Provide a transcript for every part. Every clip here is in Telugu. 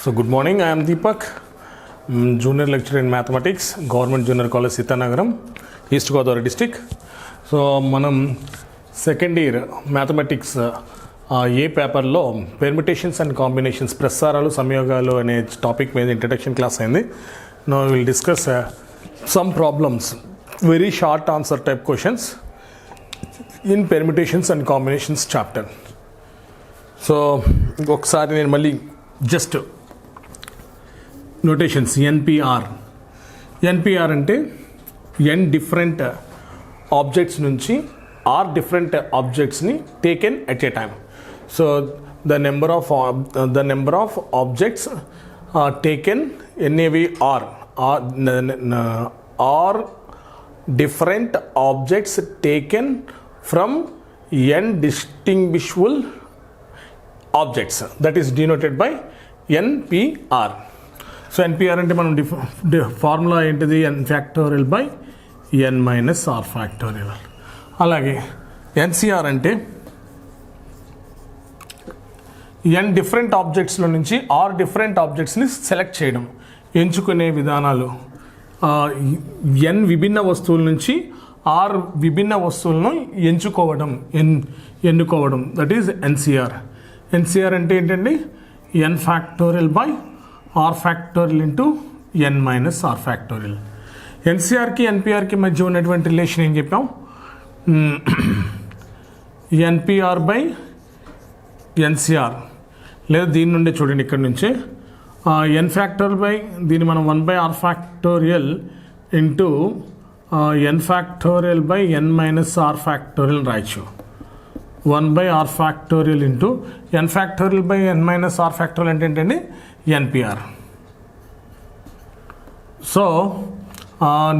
So good morning, I am Deepak, junior lecturer in mathematics, Government Junior College, Sithanagaram, East Godavari district. So మనం సెకండ్ ఇయర్ మ్యాథమెటిక్స్ ఏ పేపర్లో పెర్మిటేషన్స్ అండ్ కాంబినేషన్స్ ప్రసారాలు సంయోగాలు అనే టాపిక్ మీద ఇంట్రడక్షన్ క్లాస్ అయింది. Now will discuss some problems, very short answer type questions in permutations and combinations chapter. So ఒకసారి నేను మళ్ళీ జస్ట్ నోటేషన్స్ ఎన్పిఆర్ అంటే ఎన్ డిఫరెంట్ ఆబ్జెక్ట్స్ నుంచి ఆర్ డిఫరెంట్ ఆబ్జెక్ట్స్ని taken at a time. So the number of objects taken ఎన్ఏవి r different objects taken from n distinguishable objects, that is denoted by nPr. So nPr అంటే మనం ఫార్ములా ఏంటిది? N factorial by N minus are factorial. అలాగే ఎన్సిఆర్ అంటే ఎన్ డిఫరెంట్ ఆబ్జెక్ట్స్లో నుంచి ఆర్ డిఫరెంట్ ఆబ్జెక్ట్స్ని సెలెక్ట్ చేయడం, ఎంచుకునే విధానాలు. ఎన్ విభిన్న వస్తువుల నుంచి ఆర్ విభిన్న వస్తువులను ఎన్నుకోవడం, దట్ ఈజ్ ఎన్సిఆర్. ఎన్సిఆర్ అంటే ఏంటండి? N factorial by are factorial into n minus are factorial. ఎన్సిఆర్కి ఎన్పిఆర్కి మధ్య ఉన్నటువంటి రిలేషన్ ఏం చెప్పాం? NPr by nCr. లేదా దీని నుండి చూడండి, ఇక్కడ నుంచే ఎన్ ఫ్యాక్టోరియల్ బై దీన్ని మనం 1 by are factorial into N factorial by N minus are factorial రాయచ్చు. 1 by are factorial into N factorial by N minus are factorial అంటే ఏంటండి? ఎన్పిఆర్. సో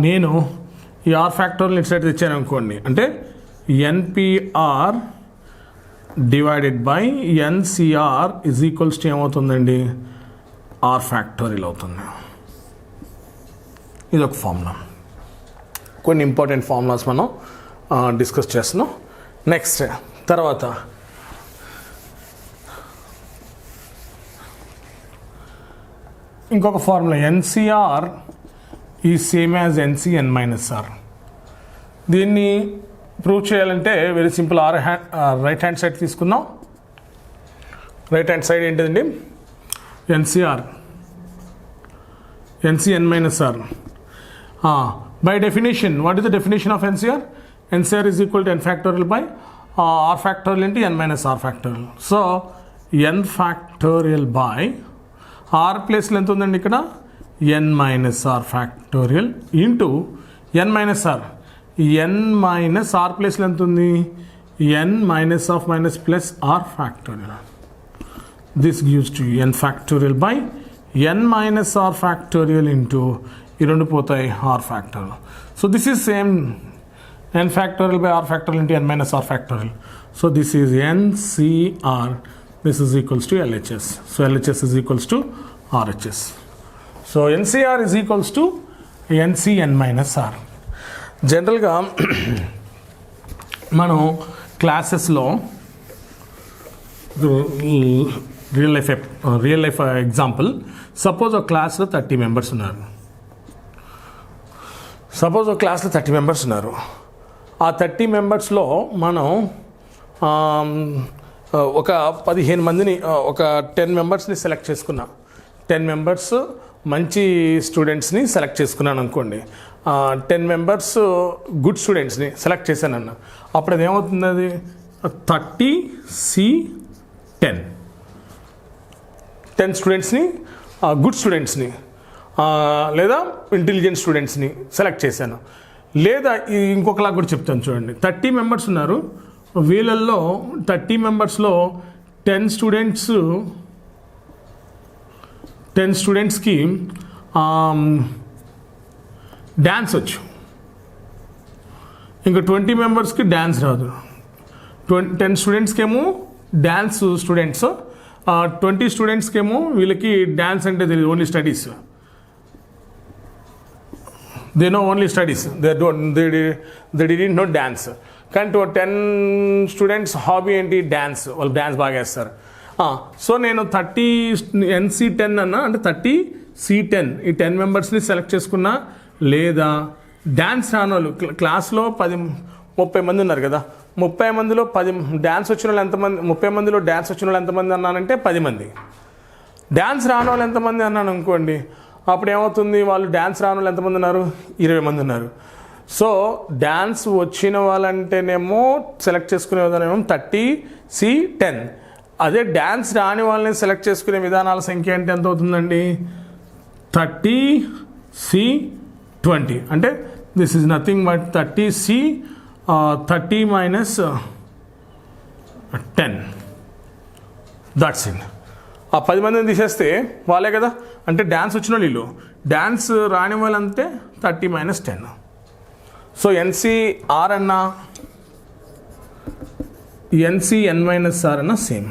నేను ఈ ఆర్ ఫ్యాక్టోరియల్ ఇటు సైడ్ తెచ్చాను అనుకోండి, అంటే NPR divided by NCR is equals to ఏమవుతుందండి? ఆర్ ఫ్యాక్టోరియల్ అవుతుంది. ఇది ఒక ఫార్ములా. కొన్ని ఇంపార్టెంట్ ఫార్ములాస్ మనం డిస్కస్ చేస్తున్నాం. నెక్స్ట్ తర్వాత ఇంకొక formula, NCR is same as NCN minus R. దీన్ని ప్రూవ్ చేయాలంటే very simple. Right hand side తీసుకుందాం. రైట్ హ్యాండ్ సైడ్ ఏంటిదండి? NCR NCN minus R. By definition, what is the definition of NCR? NCR is equal to N factorial by are factorial into n minus are factorial. So n factorial by r ప్లేస్లో ఎంత ఉందండి ఇక్కడ? N minus are factorial into n minus r. N minus r ప్లేస్లో ఎంత ఉంది? N minus of minus plus r factorial. This gives to N factorial by N minus are factorial into ఈ రెండు పోతాయి r factorial. So this is same n factorial by r factorial into n minus r factorial. So this is NCR. This is equals to LHS. So LHS is equals to RHS. So NCR is equals to NCN minus R. జనరల్గా మనం క్లాసెస్లో రియల్ లైఫ్ ఎగ్జాంపుల్, సపోజ్ ఒక క్లాస్లో 30 మెంబర్స్ ఉన్నారు. ఆ 30 మెంబర్స్లో మనం ఒక 15 మందిని, ఒక 10 మెంబర్స్ని సెలెక్ట్ చేసుకున్నాం. 10 మెంబర్స్ మంచి స్టూడెంట్స్ని సెలెక్ట్ చేసుకున్నాను అనుకోండి. 10 మెంబర్స్ గుడ్ స్టూడెంట్స్ని సెలెక్ట్ చేశానన్న. అప్పుడు అది ఏమవుతుంది? అది 30C10. 10 స్టూడెంట్స్ని, గుడ్ స్టూడెంట్స్ని లేదా ఇంటెలిజెంట్ స్టూడెంట్స్ని సెలెక్ట్ చేశాను. లేదా ఇంకొకలా కూడా చెప్తాను చూడండి. 30 మెంబర్స్ ఉన్నారు. వీళ్ళల్లో 30 మెంబర్స్లో 10 స్టూడెంట్స్కి డ్యాన్స్ వచ్చు. ఇంకా 20 మెంబర్స్కి డ్యాన్స్ రాదు. 10 స్టూడెంట్స్కి ఏమో డ్యాన్స్ స్టూడెంట్స్, 20 స్టూడెంట్స్కి ఏమో వీళ్ళకి డ్యాన్స్ అంటే తెలియదు, only studies. They know only studies. They didn't know dance. కానీ 10 స్టూడెంట్స్ హాబీ ఏంటి? డ్యాన్స్. వాళ్ళు డ్యాన్స్ బాగా వేస్తారు. సో నేను 30 NC10 అన్నా అంటే 30 C10 ఈ 10 మెంబర్స్ని సెలెక్ట్ చేసుకున్నా, లేదా డ్యాన్స్ రాని వాళ్ళు క్లాస్లో 30 మంది ఉన్నారు కదా, 30 మందిలో 10 డ్యాన్స్ వచ్చిన వాళ్ళు ఎంతమంది, 30 మందిలో డ్యాన్స్ వచ్చిన వాళ్ళు ఎంతమంది అన్నానంటే 10 మంది. డ్యాన్స్ రాని వాళ్ళు ఎంతమంది అన్నాను అనుకోండి, అప్పుడు ఏమవుతుంది, వాళ్ళు డ్యాన్స్ రాని వాళ్ళు ఎంతమంది ఉన్నారు, 20 మంది ఉన్నారు. సో డ్యాన్స్ వచ్చిన వాళ్ళంటేనేమో సెలెక్ట్ చేసుకునే విధానం 30C10. అదే డ్యాన్స్ రాని వాళ్ళని సెలెక్ట్ చేసుకునే విధానాల సంఖ్య అంటే ఎంత అవుతుందండి, 30C20. అంటే this is nothing but 30 minus 10. That's it. ఆ 10 మందిని తీసేస్తే వాళ్ళే కదా, అంటే డ్యాన్స్ వచ్చిన వాళ్ళు వీళ్ళు, డ్యాన్స్ రాని వాళ్ళంటే 30 minus 10. సో NCR అన్నా NCN-R అన్నా సేమ్.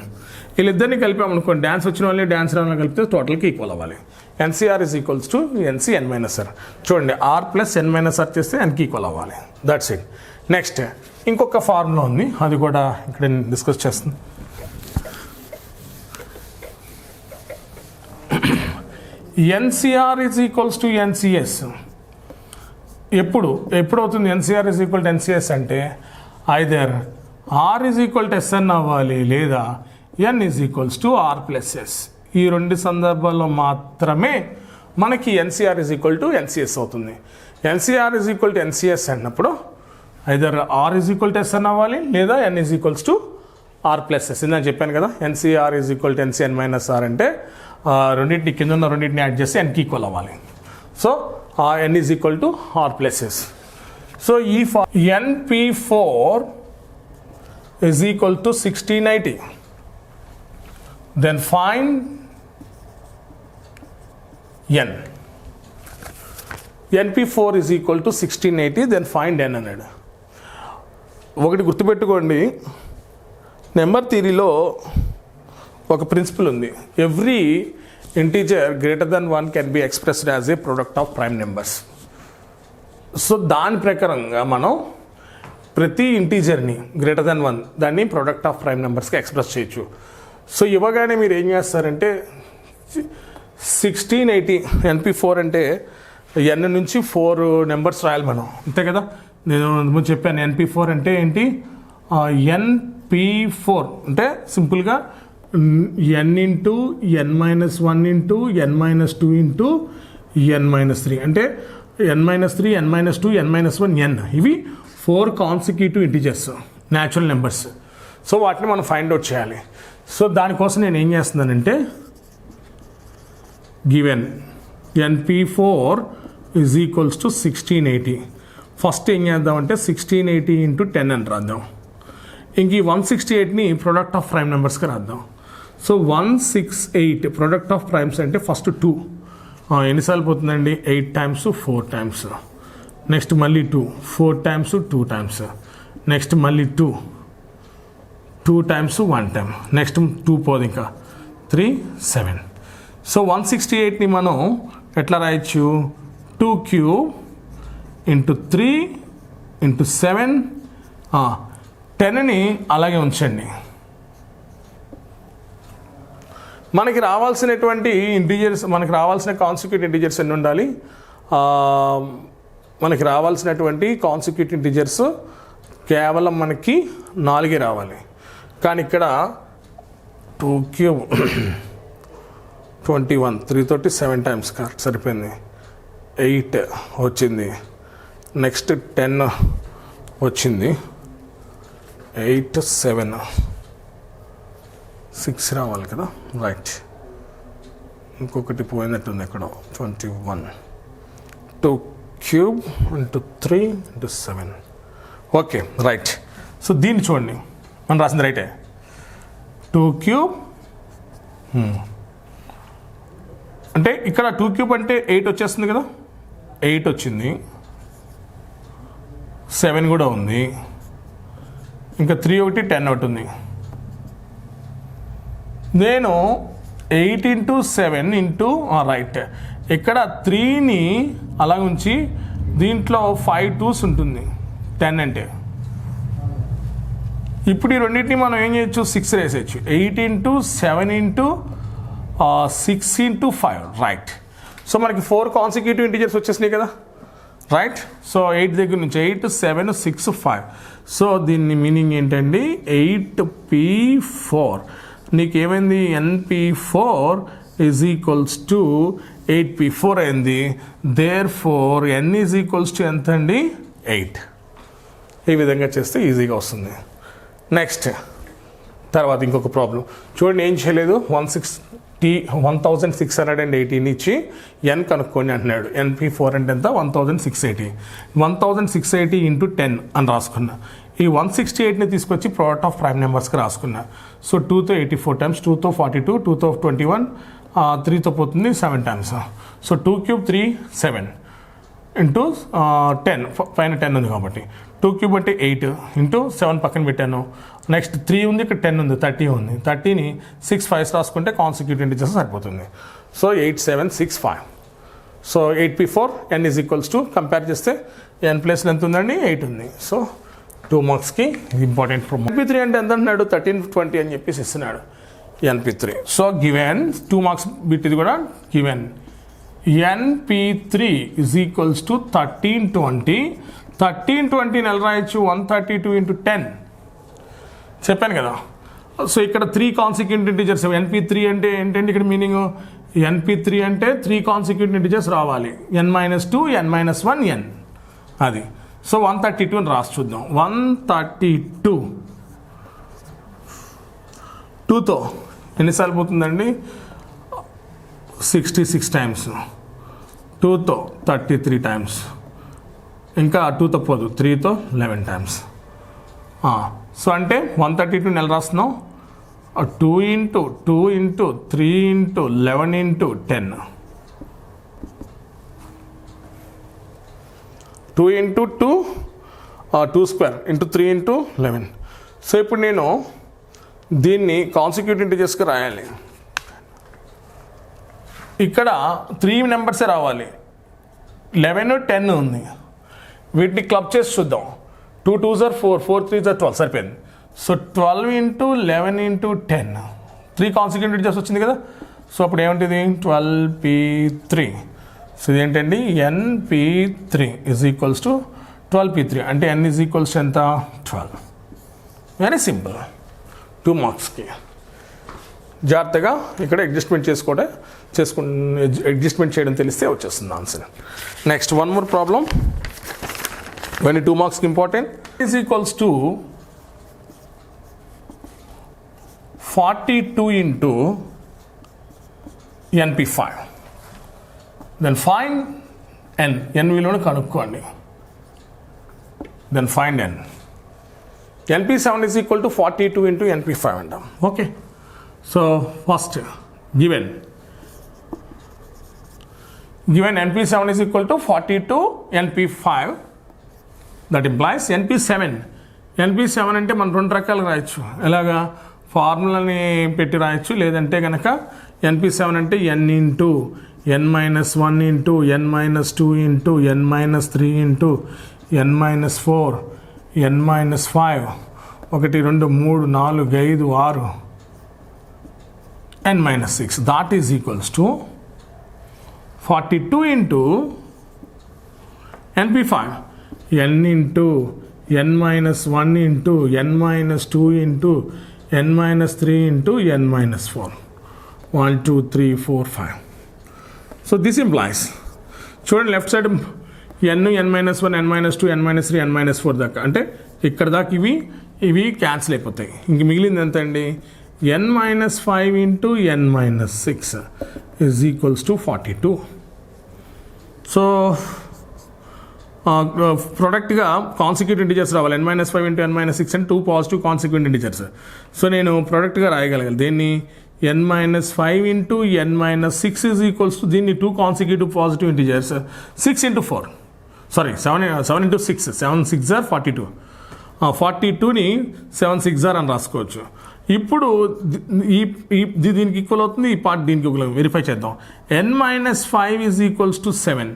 వీళ్ళిద్దరిని కలిపామనుకోండి, డ్యాన్స్ వచ్చిన వాళ్ళని డ్యాన్స్ రాని వాళ్ళని కలిపితే టోటల్కి ఈక్వల్ అవ్వాలి. NCR is equals to NCN-R. చూడండి, R plus N-R చేస్తే Nకి ఈక్వల్ అవ్వాలి. That's it. నెక్స్ట్ ఇంకొక ఫార్ములా ఉంది, అది కూడా ఇక్కడ డిస్కస్ చేస్తుంది. NCR is equals to NCS. ఎప్పుడు అవుతుంది NCR is equal to NCS అంటే either R is equal to SN అవ్వాలి, లేదా N is equals to R plus S. ఈ రెండు సందర్భాల్లో మాత్రమే మనకి NCR is equal to NCS అవుతుంది. NCR is equal to NCS అన్నప్పుడు either R is equal to SN అవ్వాలి, లేదా N is equals to R plus S. నేను చెప్పాను కదా, NCR is equal to NCN-R అంటే రెండింటిని కింద ఉన్న రెండింటిని యాడ్ చేస్తే Nకి ఈక్వల్ అవ్వాలి. So N is equal to R plus S. So ఈ NP4 is equal to 1680. Then find N. NP4 is equal to 1680. Then find N అన్నాడు. ఒకటి గుర్తుపెట్టుకోండి, నెంబర్ థియరీలో ఒక ప్రిన్సిపల్ ఉంది, every integer greater than 1 can be expressed as a product of prime numbers. So దాని ప్రకారంగా మనం ప్రతి ఇంటీజర్ని గ్రేటర్ దెన్ 1 దాన్ని ప్రొడక్ట్ ఆఫ్ ప్రైమ్ నెంబర్స్కి ఎక్స్ప్రెస్ చేయొచ్చు. సో ఇవ్వగానే మీరు ఏం చేస్తారంటే 1680 NP4 అంటే N నుంచి 4 నెంబర్స్ రాయాలి మనం, అంతే కదా. నేను ముందు చెప్పాను NP4 అంటే ఏంటి, NP4 అంటే సింపుల్గా N into N-1 into N-2 into N-3 అంటే N-3 N-2 N-1 N. ఇవి 4 consecutive integers, natural numbers. So వాటిని మనం ఫైండ్ అవుట్ చేయాలి. సో దానికోసం నేను ఏం చేస్తున్నానంటే given NP4 is equals to 1680. First ఏం చేద్దామంటే 1680 ఇంటూ 10 అని రాద్దాం. ఇంక ఈ 168ని ప్రొడక్ట్ ఆఫ్ ప్రైమ్ నెంబర్స్గా రాద్దాం. సో 168 ప్రొడక్ట్ ఆఫ్ ప్రైమ్స్ అంటే ఫస్ట్ 2 ఎన్నిసార్లు పోతుందండి, 8 times 4 times. నెక్స్ట్ మళ్ళీ 2 4 times 2 times. నెక్స్ట్ మళ్ళీ 2 times 1 time. నెక్స్ట్ 2 పోదు, ఇంకా 3 7. సో 168ని మనం ఎట్లా రాయొచ్చు, 2 cube ఇంటూ 3 ఇంటూ 7. 10ని అలాగే ఉంచండి. మనకి రావాల్సినటువంటి ఇంటీజర్స్, మనకి రావాల్సిన కాన్సిక్యూటివ్ ఇంటీజర్స్ ఎన్ని ఉండాలి, మనకి రావాల్సినటువంటి కాన్సిక్యూటివ్ ఇంటీజర్స్ కేవలం మనకి 4 రావాలి. కానీ ఇక్కడ 2 cube 21 3 తోటి 7 times కరెక్ట్ సరిపోయింది. 8 వచ్చింది. నెక్స్ట్ 10 వచ్చింది. 8 7 6 రావాలి కదా, రైట్. ఇంకొకటి పోయినట్టుంది ఎక్కడ, 21 2 cube into 3 into 7. Okay right. So దీన్ని చూడండి, మనం రాసింది రైటే. 2 cube అంటే ఇక్కడ 2 cube అంటే 8 వచ్చేస్తుంది కదా, 8 వచ్చింది. 7 కూడా ఉంది. ఇంకా 3 ఒకటి 10 ఒకటి ఉంది. నేను 8 ఇంటూ 7 ఇంటూ రైట్, ఇక్కడ 3ని అలా ఉంచి దీంట్లో 5 2s ఉంటుంది 10 అంటే. ఇప్పుడు ఈ రెండింటిని మనం ఏం చేయొచ్చు 6 వేసేయచ్చు 8 into 7 into 6 into 5 right. So మనకి 4 కాన్సిక్యూటివ్ ఇంటీజర్స్ వచ్చేసినాయి కదా రైట్. సో 8 దగ్గర నుంచి 8 7 6 5. సో దీన్ని మీనింగ్ ఏంటండి 8p4 నీకేమైంది np4 is equals to 8p4 అయింది. Therefore n is equals to ఎంత అండి 8. ఈ విధంగా చేస్తే ఈజీగా వస్తుంది. నెక్స్ట్ తర్వాత ఇంకొక ప్రాబ్లం చూడండి, ఏం చేయలేదు 1618 ఇచ్చి n కనుక్కోండి అంటున్నాడు. np4 అంటే ఎంత 1680. 1680 ఇంటూ 10 అని రాసుకున్నా. ఈ 168ని తీసుకొచ్చి ప్రోడక్ట్ ఆఫ్ ప్రైమ్ నెంబర్స్కి రాసుకున్నా. సో 2తో 84 టైమ్స్, 2తో 42, 2తో 21, 3తో పోతుంది 7 టైమ్స్. సో 2 క్యూబ్ 3 7 ఇంటూ 10 పైన 10 ఉంది కాబట్టి 2 క్యూబ్ అంటే 8 ఇంటూ 7 పక్కన పెట్టాను. నెక్స్ట్ 3 ఉంది, ఇక్కడ 10 ఉంది, 30 ఉంది. 30ని 6 5 రాసుకుంటే కాన్సిక్యూటివ్ ఇంటీజర్స్ సరిపోతుంది. So 8 7 6 5. So 8p4 n is equals to compare చేస్తే n ప్లేస్లో ఎంత ఉందండి 8 ఉంది. సో 2 మార్క్స్కి ఇంపార్టెంట్ ప్రాబ్లం. np3 అంటే ఎంత అంటున్నాడు 1320 అని చెప్పేసి ఇస్తున్నాడు np3. So given 2 marks bit ఇది కూడా given np3 is equals to 1320. 1320 ఎలా రాయొచ్చు 132 ఇంటూ 10 చెప్పాను కదా. సో ఇక్కడ 3 కాన్సిక్యూటివ్ ఇంటీజర్స్. np3 అంటే ఏంటంటే ఇక్కడ మీనింగ్ np3 అంటే 3 కాన్సిక్యూటివ్ ఇంటీజర్స్ రావాలి. n-2 n-1 n అది. సో 132 అని రాసి చూద్దాం. 132 2తో ఎన్నిసార్లు పోతుందండి 66 టైమ్స్. 2తో 33 టైమ్స్. ఇంకా 2తో పోదు 3తో 11 టైమ్స్. సో అంటే 132 నెల రాస్తున్నాం 2 into 2 into 3 into 11 into 10. 2 into 2 2 square into 3 into 11. So ఇప్పుడు నేను దీన్ని కాన్సిక్యూటివ్ ఇంటీజర్స్కి రాయాలి. ఇక్కడ 3 నెంబర్సే రావాలి. 11 10 ఉంది. వీటిని క్లబ్ చేసి చూద్దాం. 2 2s are 4, 4 3s are 12 సరిపోయింది. So 12 into 11 into 10 3 consecutive integers వచ్చింది కదా. సో అప్పుడు ఏముంటుంది 12p3. సో ఇదేంటండి np3 is equals to 12p3 అంటే n ఈజ్ ఈక్వల్స్ టు ఎంత 12. Very simple. 2 మార్క్స్కి జాగ్రత్తగా ఇక్కడ అడ్జస్ట్మెంట్ అడ్జస్ట్మెంట్ చేయడం తెలిస్తే వచ్చేస్తుంది answer. Next one more problem when 2 marks important is equals to 42 into np5. then find n విలువను కనుక్కోండి. then find n. np7 is equal to 42 into np5 అంటాం. Okay. So first given np7 is equal to 42 np5. That implies np7 అంటే మనం 2 రకాలుగా రాయొచ్చు. ఎలాగా ఫార్ములాని పెట్టి రాయొచ్చు. లేదంటే కనుక np7 అంటే n into n-1 into n-2 into n-3 into n-4 n-5 1 2 3 4 5 6 n-6 that is equals to 42 into np5 n into n-1 into n-2 into n-3 into n-4 1 2 3 4 5. So this implies చూడండి left side n n-1 n-2 n-3 n-4 దాకా అంటే ఇక్కడ దాకా ఇవి క్యాన్సిల్ అయిపోతాయి. ఇంక మిగిలింది ఎంత అండి n-5 into n-6 is equals to 42. So ప్రొడక్ట్గా కాన్సిక్యూటివ్ ఇంటీజర్స్ రావాలి. n-5 ఇంటూ n-6 అంటే 2 పాజిటివ్ కాన్సిక్యూటివ్ ఇంటీజర్స్. సో నేను ప్రొడక్ట్గా రాయగలగాలి దేన్ని n-5 into n-6 is equals to దీన్ని 2 consecutive positive integers 6 into 4 sorry 7 into 6 7 6 are 42. 42ని 7 6 are అని రాసుకోవచ్చు. ఇప్పుడు దీనికి ఈక్వల్ అవుతుంది, ఈ పార్ట్ దీనికి ఈక్వల్ వెరిఫై చేద్దాం. n-5 is equals to 7.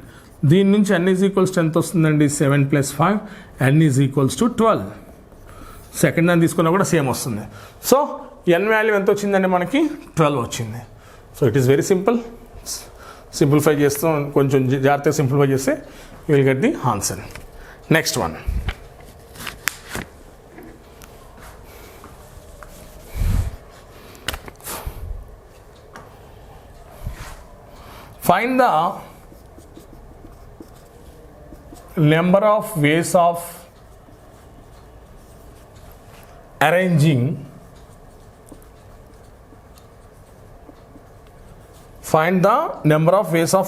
దీని నుంచి n ఈజ్ ఈక్వల్స్ టు ఎంత వస్తుందండి 7 + 5 n is equals to 12. Second దాన్ని తీసుకున్నా కూడా సేమ్ వస్తుంది. సో ఎన్ వాల్యూ ఎంత వచ్చిందండి మనకి 12 వచ్చింది. So it is very simple. Simplify చేస్తాం, కొంచెం జాగ్రత్తగా సింప్లిఫై చేస్తే you will get the answer. Next one, find the number of ways of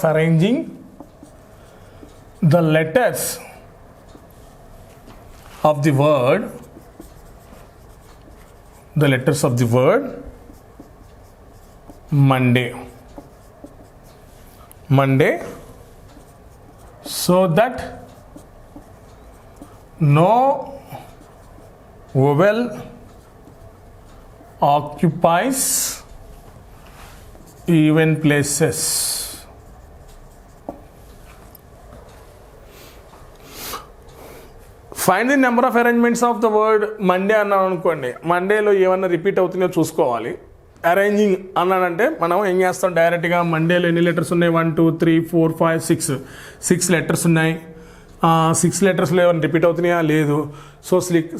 arranging the letters of the word Monday so that no vowel occupies even places. Find the number of arrangements of the word Monday అన్నాను అనుకోండి. మండేలో ఏమన్నా రిపీట్ అవుతుందో చూసుకోవాలి. అరేంజింగ్ అన్నాడంటే మనం ఏం చేస్తాం, డైరెక్ట్గా మండేలో ఎన్ని లెటర్స్ ఉన్నాయి, 1 2 3 4 5 6 లెటర్స్ ఉన్నాయి. 6 లెటర్స్లో ఏమైనా రిపీట్ అవుతున్నాయా, లేదు. So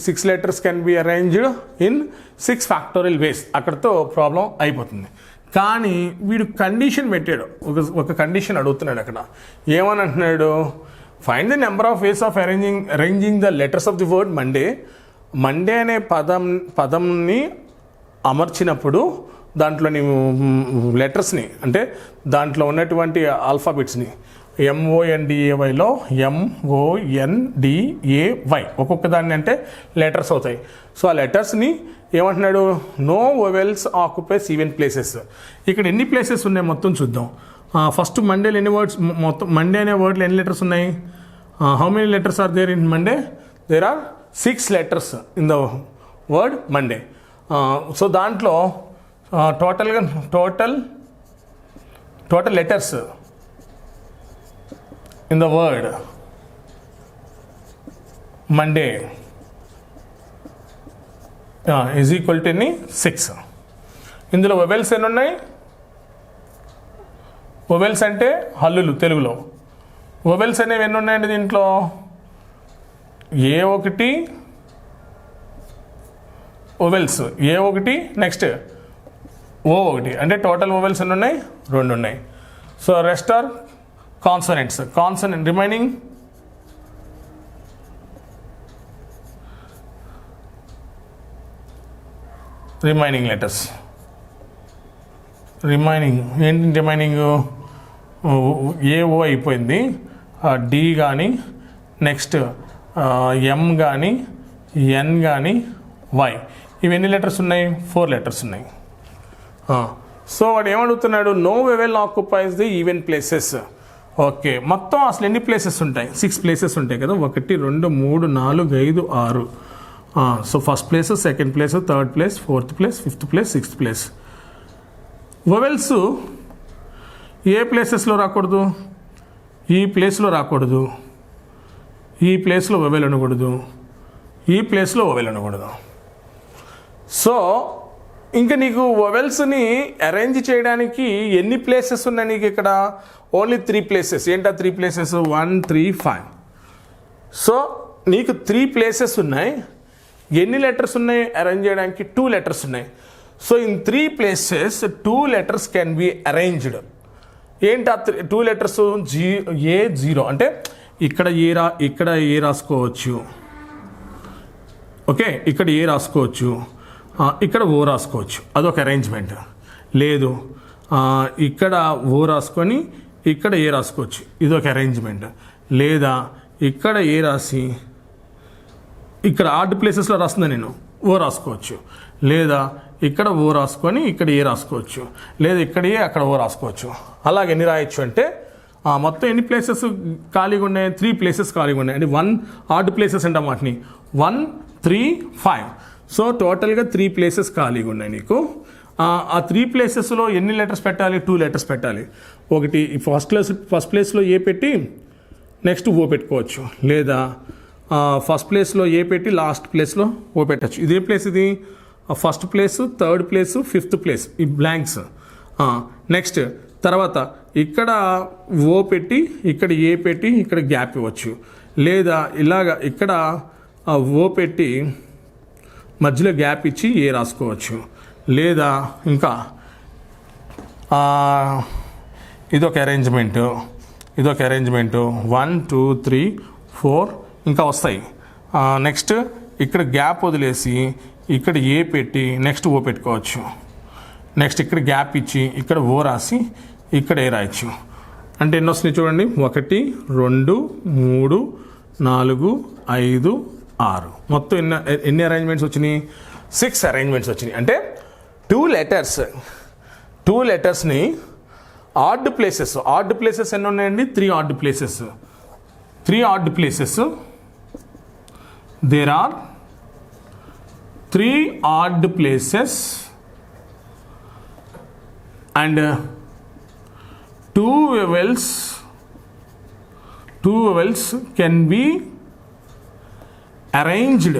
6 letters can be arranged in 6 factorial వేస్. అక్కడితో ప్రాబ్లం అయిపోతుంది. కానీ వీడు కండిషన్ పెట్టాడు, ఒక కండిషన్ అడుగుతున్నాడు. అక్కడ ఏమని అంటున్నాడు, find the number of ways of arranging the letters of the word Monday. Monday అనే పదంని అమర్చినప్పుడు దాంట్లోని లెటర్స్ని, అంటే దాంట్లో ఉన్నటువంటి ఆల్ఫాబెట్స్ని MONDAYలో MONDAY ఒక్కొక్క దాన్ని అంటే లెటర్స్ అవుతాయి. సో ఆ లెటర్స్ని ఏమంటున్నాడు, no vowels occupies even places. ఇక్కడ ఎన్ని ప్లేసెస్ ఉన్నాయి మొత్తం చూద్దాం. ఫస్ట్ మండేలో ఎన్ని వర్డ్స్, మొత్తం మండే అనే వర్డ్లో ఎన్ని లెటర్స్ ఉన్నాయి, how many letters are there in Monday? There are 6 letters in the word Monday. So దాంట్లో total letters in the word Monday is equal to ఎన్ని, 6. ఇందులో వొవెల్స్ ఎన్ని ఉన్నాయి? వొవెల్స్ అంటే హల్లులు తెలుగులో. వొవెల్స్ అనేవి ఎన్ని ఉన్నాయండి దీంట్లో? A1 vowels, A1 next O1, అంటే టోటల్ వొవెల్స్ ఎన్ని ఉన్నాయి? 2 ఉన్నాయి. So rest are consonants. Remaining letters. ఏంటి రిమైనింగ్? AO అయిపోయింది, D కానీ, నెక్స్ట్ M కానీ, N కానీ, Y. ఇవి ఎన్ని లెటర్స్ ఉన్నాయి? 4 లెటర్స్ ఉన్నాయి. సో వాడు ఏమడుగుతున్నాడు, no vowel occupies the even places. Okay, మొత్తం అసలు ఎన్ని ప్లేసెస్ ఉంటాయి? 6 ప్లేసెస్ ఉంటాయి కదా. 1 2 3 4 5 6. So first place, second place, third place, fourth place, fifth place, sixth place. Vowels ఏ ప్లేసెస్లో రాకూడదు? ఈ ప్లేస్లో రాకూడదు, ఈ ప్లేస్లో వొవెల్ అనకూడదు, ఈ ప్లేస్లో వొవెల్ అనకూడదు. సో ఇంకా నీకు వొవెల్స్ని అరేంజ్ చేయడానికి ఎన్ని ప్లేసెస్ ఉన్నాయి నీకు ఇక్కడ? Only 3 places. ఏంటా 3 ప్లేసెస్? 1 3 5. సో నీకు 3 ప్లేసెస్ ఉన్నాయి. ఎన్ని లెటర్స్ ఉన్నాయి అరేంజ్ చేయడానికి? 2 లెటర్స్ ఉన్నాయి. So in 3 places 2 letters can be arranged. ఏంటి ఆ 2 లెటర్స్? A0 అంటే ఇక్కడ ఏ రాసుకోవచ్చు, ఓకే, ఇక్కడ ఏ రాసుకోవచ్చు, ఇక్కడ ఓ రాసుకోవచ్చు, అదొక అరేంజ్మెంట్. లేదు ఇక్కడ ఓ రాసుకొని ఇక్కడ ఏ రాసుకోవచ్చు, ఇదొక అరేంజ్మెంట్. లేదా ఇక్కడ ఏ రాసి ఇక్కడ ఆర్డ్ ప్లేసెస్లో రాస్తుందా నేను ఓ రాసుకోవచ్చు. లేదా ఇక్కడ ఓ రాసుకొని ఇక్కడ ఏ రాసుకోవచ్చు. లేదా ఇక్కడ ఏ అక్కడ ఓ రాసుకోవచ్చు. అలాగే ఎన్ని రాయొచ్చు అంటే మొత్తం ఎన్ని ప్లేసెస్ ఖాళీగా ఉన్నాయి? 3 ప్లేసెస్ ఖాళీగా ఉన్నాయి. అంటే 1 ఆర్డ్ ప్లేసెస్ అంటాం వాటిని. 1 3 5. సో టోటల్గా 3 ప్లేసెస్ ఖాళీగా ఉన్నాయి నీకు. ఆ 3 ప్లేసెస్లో ఎన్ని లెటర్స్ పెట్టాలి? 2 లెటర్స్ పెట్టాలి. ఒకటి ఫస్ట్ ప్లేస్లో ఏ పెట్టి నెక్స్ట్ ఓ పెట్టుకోవచ్చు. లేదా ఫస్ట్ ప్లేస్లో ఏ పెట్టి లాస్ట్ ప్లేస్లో ఓ పెట్టచ్చు. ఇదే ప్లేస్ ఇది first place, third place, fifth place ఈ బ్లాంక్స్. నెక్స్ట్ తర్వాత ఇక్కడ ఓ పెట్టి ఇక్కడ ఏ పెట్టి ఇక్కడ గ్యాప్ ఇవ్వచ్చు, లేదా ఇలాగా ఇక్కడ ఓ పెట్టి మధ్యలో గ్యాప్ ఇచ్చి ఏ రాసుకోవచ్చు, లేదా ఇంకా ఇదొక అరేంజ్మెంటు 1 2 3 4 ఇంకా వస్తాయి. నెక్స్ట్ ఇక్కడ గ్యాప్ వదిలేసి ఇక్కడ ఏ పెట్టి నెక్స్ట్ ఓ పెట్టుకోవచ్చు. నెక్స్ట్ ఇక్కడ గ్యాప్ ఇచ్చి ఇక్కడ ఓ రాసి ఇక్కడ ఏ రాయొచ్చు. అంటే ఎన్ని వస్తున్నాయి చూడండి, 1 2 3 4 5 6 మొత్తం ఎన్ని అరేంజ్మెంట్స్ వచ్చినాయి? 6 అరేంజ్మెంట్స్ వచ్చినాయి. అంటే 2 లెటర్స్ని ఆడ్ ప్లేసెస్ ఎన్ని ఉన్నాయండి? 3 odd places. 3 odd places. There are 3 odd places and 2 vowels can be arranged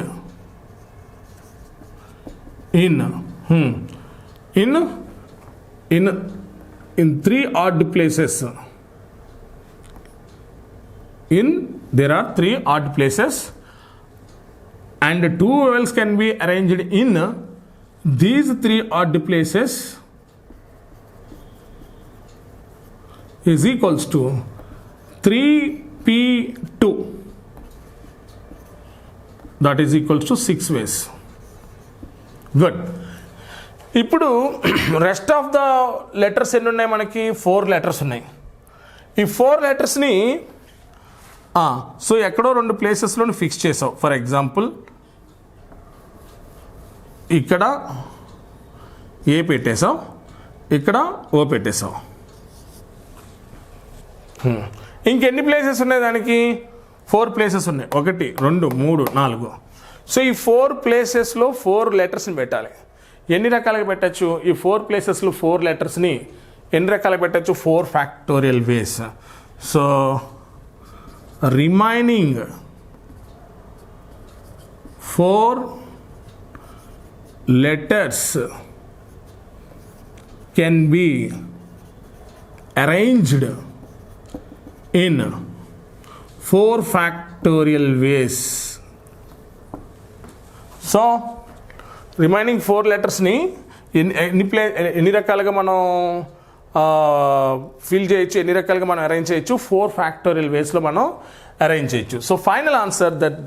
in 3 odd places. There are 3 odd places and 2 vowels can be arranged in these 3 odd places is equals to 3p2, that is equals to 6 ways. Good. ఇప్పుడు రెస్ట్ ఆఫ్ ద లెటర్స్ ఎన్ని ఉన్నాయి మనకి? 4 లెటర్స్ ఉన్నాయి. ఈ 4 లెటర్స్ని సో ఎక్కడో 2 ప్లేసెస్లో ఫిక్స్ చేసావు. ఫర్ ఎగ్జాంపుల్ ఇక్కడ ఏ పెట్టేసావు, ఇక్కడ ఓ పెట్టేసావు. ఇంకెన్ని ప్లేసెస్ ఉన్నాయి దానికి? 4 ప్లేసెస్ ఉన్నాయి. 1 2 3 4. సో ఈ 4 ప్లేసెస్లో 4 లెటర్స్ని పెట్టాలి. ఎన్ని రకాలుగా పెట్టచ్చు? ఈ 4 ప్లేసెస్లో 4 లెటర్స్ని ఎన్ని రకాలుగా పెట్టచ్చు? 4 factorial ways. So remaining 4 letters can be arranged in 4 factorial ways. So remaining 4 letters ni ఎన్ని రకాలుగా మనం ఫిల్ చేయొచ్చు, ఎన్ని రకాలుగా మనం అరేంజ్ చేయొచ్చు? 4 ఫ్యాక్టోరియల్ వేస్లో మనం అరేంజ్ చేయొచ్చు. So final answer that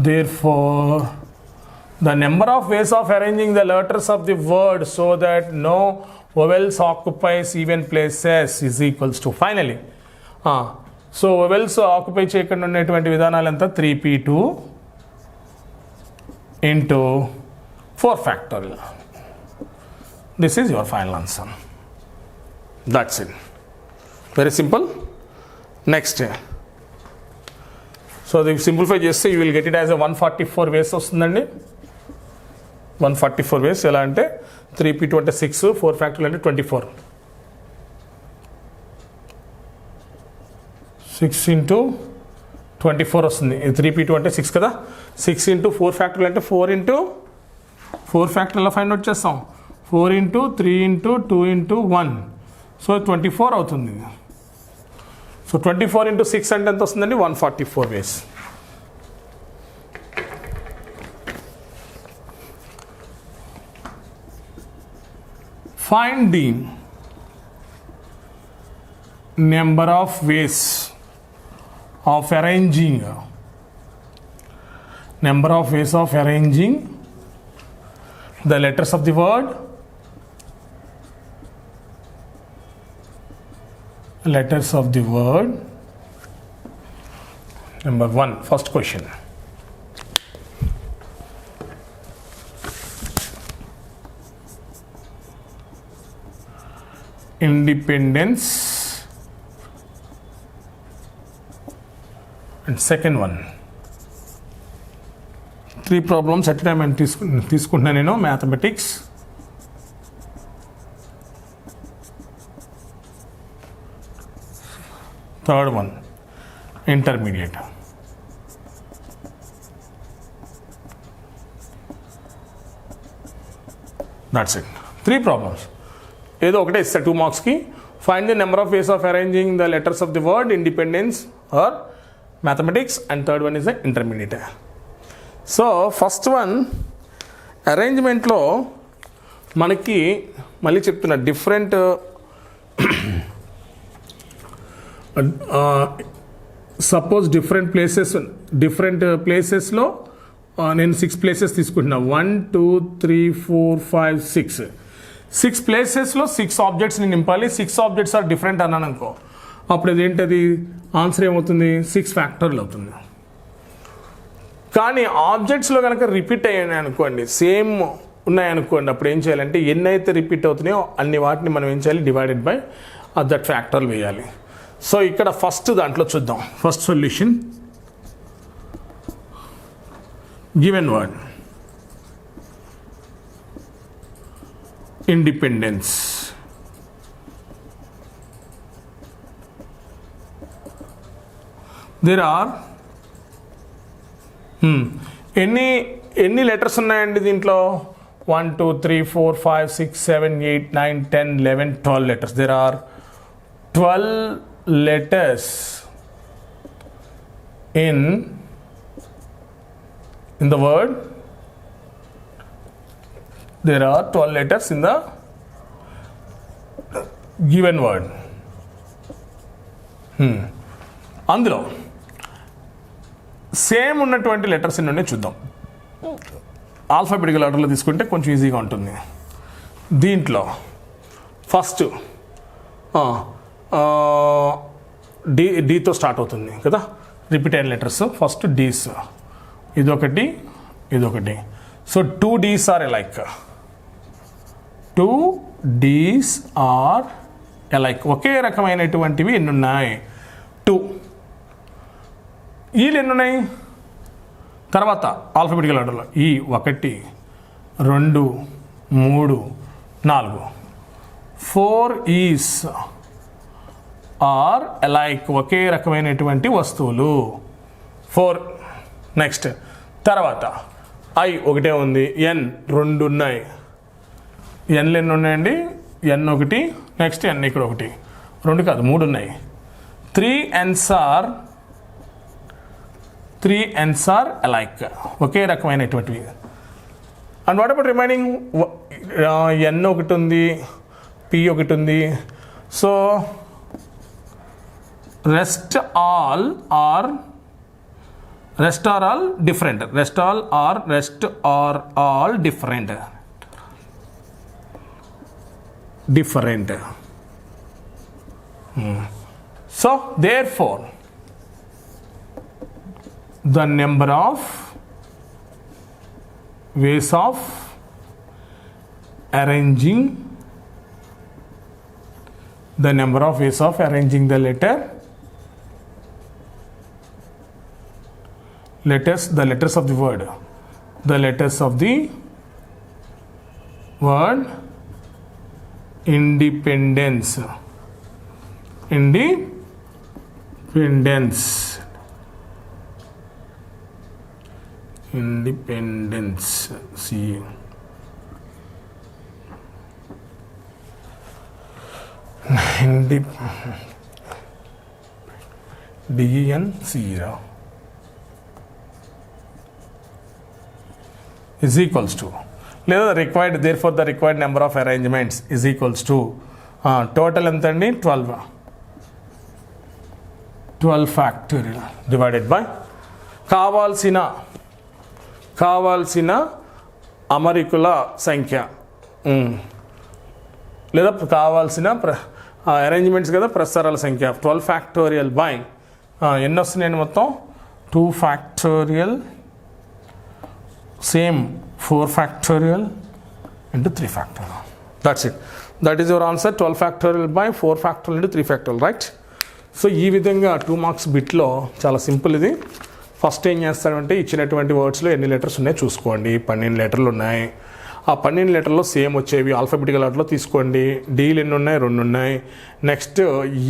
therefore the number of ways of arranging the letters of the word so that no vowels occupies even places is equals to finally so vowels occupy చేయకుండా ఉన్నటువంటి విధానాలు ఎంత? 3p2 into 4 factorial. This is your final answer. That's it. Very simple. Next. So the simplify చేస్తే you will get it as a 144 ways వస్తుందండి. 144 ways ఎలా అంటే 3p2 అంటే 6, 4 factorial అంటే 24. 6 into 24 వస్తుంది. 3p2 అంటే 6 కదా. 6 into 4 factorial అంటే 4 into 4 factorial ఫైండ్ అవుట్ చేస్తాం. 4 into 3 into 2 into 1. సో 24 అవుతుంది. సో 24 into 6 అంటే ఎంత వస్తుందండి? 144 ways. Find the number of ways of arranging the letters of the word number 1. First question. Independence. And second one. 3 problems at a time and తీసుకుంటున్నాను నేను. third one intermediate. That's it. 3 problems. ఏదో ఒకటే ఇస్తా 2 మార్క్స్కి. Find the number of ways of arranging the letters of the word independence or mathematics, and third one is the intermediate. So first one అరేంజ్మెంట్లో మనకి మళ్ళీ చెప్తున్నా డిఫరెంట్ సపోజ్ డిఫరెంట్ ప్లేసెస్లో నేను 6 ప్లేసెస్ తీసుకుంటున్నా. 1 2 3 4 5 6 ప్లేసెస్లో 6 ఆబ్జెక్ట్స్ని నింపాలి. 6 ఆబ్జెక్ట్స్ ఆర్ డిఫరెంట్ అన్నాను అనుకో, అప్పుడు అదేంటది ఆన్సర్ ఏమవుతుంది? 6 ఫ్యాక్టర్లు అవుతుంది. కానీ ఆబ్జెక్ట్స్లో కనుక రిపీట్ అయ్యాయి అనుకోండి, సేమ్ ఉన్నాయనుకోండి, అప్పుడు ఏం చేయాలంటే ఎన్నైతే రిపీట్ అవుతున్నాయో అన్ని వాటిని మనం ఏం చేయాలి? డివైడెడ్ బై దట్ ఫ్యాక్టర్లు వేయాలి. సో ఇక్కడ ఫస్ట్ దాంట్లో చూద్దాం. First solution, given word independence. There are ఎన్ని లెటర్స్ ఉన్నాయండి దీంట్లో? 1 2 3 4 5 6 7 8 9 10 11 12 letters. There are 12 letters in the word. There are 12 letters in the given word. అందులో సేమ్ ఉన్నటువంటి లెటర్స్ ఎన్ని ఉన్నాయో చూద్దాం. ఆల్ఫాబెటికల్ ఆర్డర్లో తీసుకుంటే కొంచెం ఈజీగా ఉంటుంది. దీంట్లో ఫస్ట్ డీతో స్టార్ట్ అవుతుంది కదా, రిపీట్ అయిన లెటర్స్. ఫస్ట్ డీస్, ఇదొకటి ఇదొకటి. So 2 Ds are alike. 2 Ds are alike. ఒకే రకమైనటువంటివి ఎన్ని ఉన్నాయి? 2. ఈలు ఎన్ని ఉన్నాయి? తర్వాత ఆల్ఫాబెటికల్ ఆర్డర్లో ఈ 1 2 3 4. 4 E's ఆర్ alike. ఒకే రకమైనటువంటి వస్తువులు 4. నెక్స్ట్ తర్వాత ఐ ఒకటే ఉంది, ఎన్ 2 ఉన్నాయి. ఎన్లు ఎన్ని ఉన్నాయండి? ఎన్ 1, నెక్స్ట్ ఎన్ ఇక్కడ 1, 2 కాదు 3 ఉన్నాయి. 3 N's are alike. ఒకే రకమైనటువంటివి. And what about remaining? N 1 ఉంది, పి 1 ఉంది. So rest are all different. Rest are all different. So therefore the number of ways of arranging the letters of the word independence see DENC is equals to, లేదా required, therefore the required number of arrangements is equals to total ఎంత అండి? 12 ఫ్యాక్టోరియల్ డివైడెడ్ బై కావాల్సిన అమరికుల సంఖ్య, లేదా కావాల్సిన అరేంజ్మెంట్స్ కదా ప్రసారాల సంఖ్య. 12 ఫ్యాక్టోరియల్ బై ఎన్ని వస్తున్నాయండి మొత్తం? 2 factorial, same 4 factorial into 3 factorial. That's it. That is your answer. 12 factorial by 4 factorial into 3 factorial, right? So ఈ విధంగా 2 మార్క్స్ బిట్లో చాలా సింపుల్ ఇది. ఫస్ట్ ఏం చేస్తాడంటే ఇచ్చినటువంటి వర్డ్స్లో ఎన్ని లెటర్స్ ఉన్నాయో చూసుకోండి. 12 లెటర్లు ఉన్నాయి. ఆ 12 లెటర్లో సేమ్ వచ్చేవి ఆల్ఫాబెటికల్ ఆర్డర్లో తీసుకోండి. డీలు ఎన్ని ఉన్నాయి? 2 ఉన్నాయి. నెక్స్ట్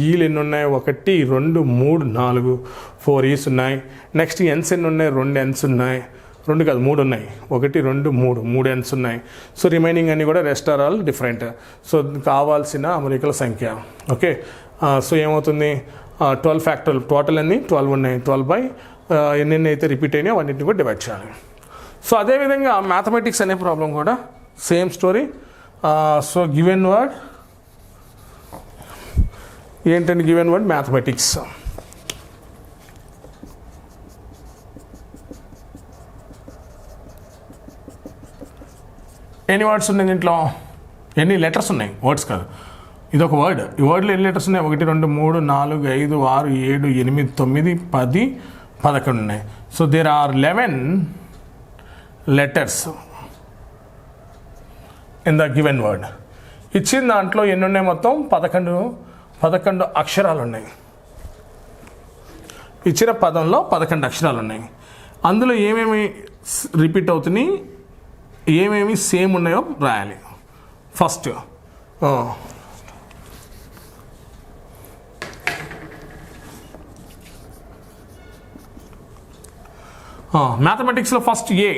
ఈలు ఎన్ని ఉన్నాయి? 1 2 3 4 4 ఈస్ ఉన్నాయి. నెక్స్ట్ ఎన్స్ ఎన్ని ఉన్నాయి? 2 ఎన్స్ ఉన్నాయి. 2 కాదు 3 ఉన్నాయి. 1 2 3 ఎన్స్ ఉన్నాయి. సో రిమైనింగ్ అన్నీ కూడా rest are all different. So కావాల్సిన అమరికల సంఖ్య. ఓకే, సో ఏమవుతుంది? 12 ఫ్యాక్టర్లు టోటల్ అన్ని 12 ఉన్నాయి. 12 బై ఎన్ని అయితే రిపీట్ అయినాయో అవన్నింటిని కూడా డివైడ్ చేయాలి. సో అదేవిధంగా మ్యాథమెటిక్స్ అనే ప్రాబ్లం కూడా same story. So given word ఏంటంటే గివెన్ వర్డ్ మ్యాథమెటిక్స్. ఎన్ని వర్డ్స్ ఉన్నాయి దీంట్లో? ఎన్ని లెటర్స్ ఉన్నాయి? వర్డ్స్ కాదు, ఇది ఒక వర్డ్. ఈ వర్డ్లో ఎన్ని లెటర్స్ ఉన్నాయి? 1 2 3 4 5 6 7 8 9 10 11 ఉన్నాయి. So there are 11 letters in the given word. ఇచ్చిన దాంట్లో ఎన్ని ఉన్నాయి? మొత్తం 11 అక్షరాలు ఉన్నాయి. ఇచ్చిన పదంలో 11 అక్షరాలు ఉన్నాయి. అందులో ఏమేమి రిపీట్ అవుతున్నాయి, ఏమేమి సేమ్ ఉన్నాయో రాయాలి. ఫస్ట్ మ్యాథమెటిక్స్లో ఫస్ట్ ఏ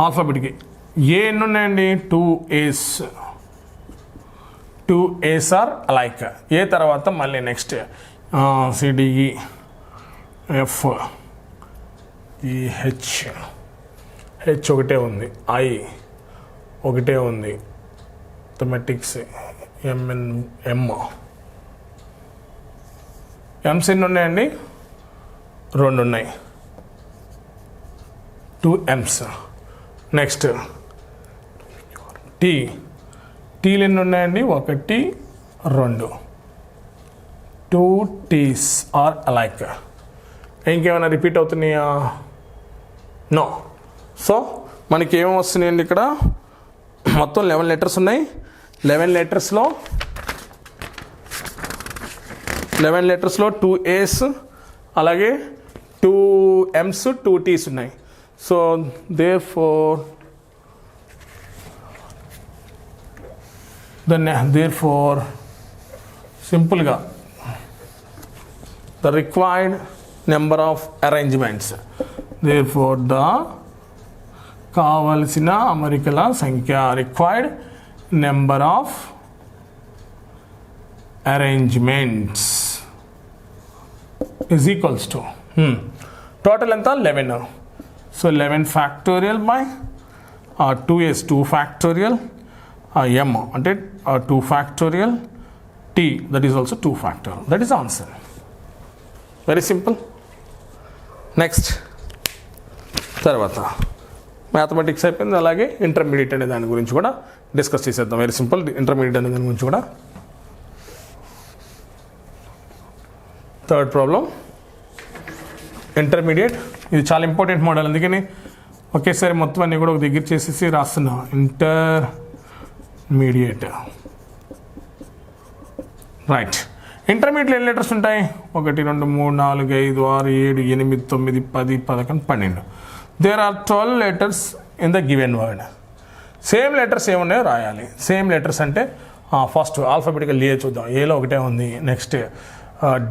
ఆల్ఫాబెట్కి ఏ ఎన్ని ఉన్నాయండి? 2 A's. 2 A's are like. ఏ తర్వాత మళ్ళీ నెక్స్ట్ సిడిఈ ఎఫ్ ఈ హెచ్ ఒకటే ఉంది. ఐ ఒకటే ఉంది. మ్యాథమెటిక్స్ ఎమ్స్ ఎన్ని ఉన్నాయండి? 2 ఉన్నాయి. 2 M's. నెక్స్ట్ టీలు ఎన్ని ఉన్నాయండి? 1 2 2 T's ఆర్ లైక్. ఇంకేమైనా రిపీట్ అవుతున్నాయా? నో. సో మనకి ఏమేమి వస్తున్నాయండి? ఇక్కడ మొత్తం 11 లెటర్స్ ఉన్నాయి. 11 లెటర్స్లో 2 A's అలాగే 2 M's 2 T's ఉన్నాయి. సో therefore సింపుల్గా the required number of arrangements. Therefore the కావలసిన అమరికల సంఖ్య required number of arrangements is equals to total ఎంత? 11. So 11 factorial by 2s 2 factorial m అంటే 2 factorial t that is also 2 factorial. That is answer. Very simple. Next తర్వాత మ్యాథమెటిక్స్ అయిపోయింది. అలాగే ఇంటర్మీడియట్ అనే దాని గురించి కూడా డిస్కస్ చేసేద్దాం. Very simple. ఇంటర్మీడియట్ అనే దాని గురించి కూడా థర్డ్ ప్రాబ్లం ఇంటర్మీడియట్. ఇది చాలా ఇంపార్టెంట్ మోడల్, అందుకని ఒకేసారి మొత్తం అన్నీ కూడా ఒక దగ్గర చేసేసి రాస్తున్నా. Intermediate right. ఇంటర్మీడియట్లో ఎన్ని లెటర్స్ ఉంటాయి? 1 2 3 4 5 6 7 8 9 10 11 12. There are 12 letters in the given word. Same letters ఏమున్నాయో రాయాలి. సేమ్ లెటర్స్ అంటే ఫస్ట్ ఆల్ఫాబెటికల్ ఏ చూద్దాం. ఏలో ఒకటే ఉంది. నెక్స్ట్